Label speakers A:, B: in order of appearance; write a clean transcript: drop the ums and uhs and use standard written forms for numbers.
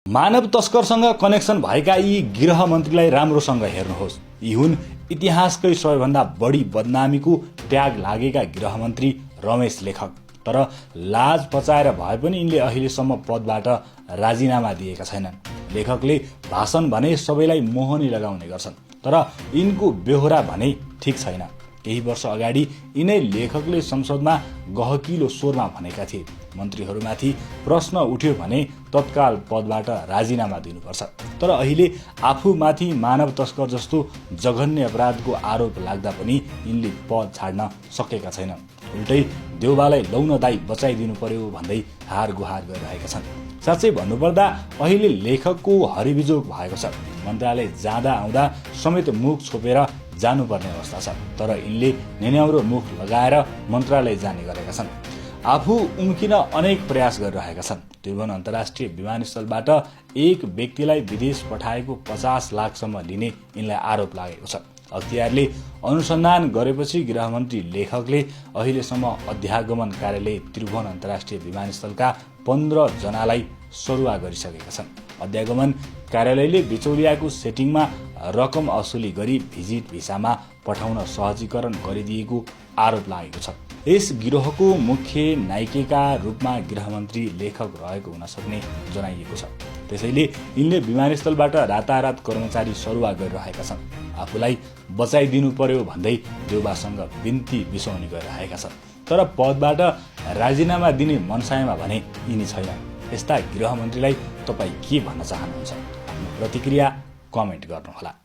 A: मानव तस्करसँग कनेक्सन भएका यी गृहमन्त्रीलाई राम्रोसँग हेर्नुहोस्। यी हुन् इतिहासकै सबैभन्दा बढी बदनामीको ट्याग लागेका गृहमन्त्री रमेश लेखक। तर लाज पचाएर भए पनि यिनले अहिलेसम्म पदबाट राजीनामा दिएका छैनन्। लेखकले भाषण भने सबैलाई मोहनी लगाउने गर्छन्, तर यिनको बेहोरा भने ठीक छैन। केही वर्ष अगाडि यिनै लेखकले संसदमा गहकिलो स्वरमा भनेका थिए, मन्त्रीहरूमाथि प्रश्न उठ्यो भने तत्काल पदबाट राजीनामा दिनुपर्छ। तर अहिले आफूमाथि मानव तस्कर जस्तो जघन्य अपराधको आरोप लाग्दा पनि यिनले पद छाड्न सकेका छैनन्। उल्टै देउबालाई लौन दाई बचाइदिनु पर्यो भन्दै हार गुहार गरिरहेका छन्। साँच्चै भन्नुपर्दा अहिले लेखकको हरिबिजोग भएको छ। मन्त्रालय जाँदा आउँदा समेत मुख छोपेर जानुपर्ने अवस्था छ। तर यिनले निन्याउरो मुख लगाएर मन्त्रालय जाने गरेका छन्। आफू उम्किन अनेक प्रयास गरिरहेका छन्। त्रिभुवन अन्तर्राष्ट्रिय विमानस्थलबाट एक व्यक्तिलाई विदेश पठाएको 50 लाखसम्म लिने यिनलाई आरोप लागेको छ। अख्तियारले अनुसन्धान गरेपछि गृहमन्त्री लेखकले अहिलेसम्म अध्यागमन कार्यालय त्रिभुवन अन्तर्राष्ट्रिय विमानस्थलका 15 जनालाई सरुवा गरिसकेका छन्। अध्यागमन कार्यालयले बिचौलियाको सेटिङमा रकम असुली गरी भिजिट भिसामा पठाउन सहजीकरण गरिदिएको आरोप लागेको छ। यस गिरोहको मुख्य नायिकेका रूपमा गृहमन्त्री लेखक रहेको हुन सक्ने जनाइएको छ। त्यसैले यिनले विमानस्थलबाट रातारात कर्मचारी सरुवा गरिरहेका छन्। आफूलाई बचाइदिनु पर्यो भन्दै देउबासँग बिन्ती बिसाउने गरिरहेका छन्। तर पदबाट राजीनामा दिने मनसायमा भने यिनी छैन। यस्ता गृहमन्त्रीलाई तपाईँ के भन्न चाहनुहुन्छ? आफ्नो प्रतिक्रिया कमेन्ट गर्नुहोला।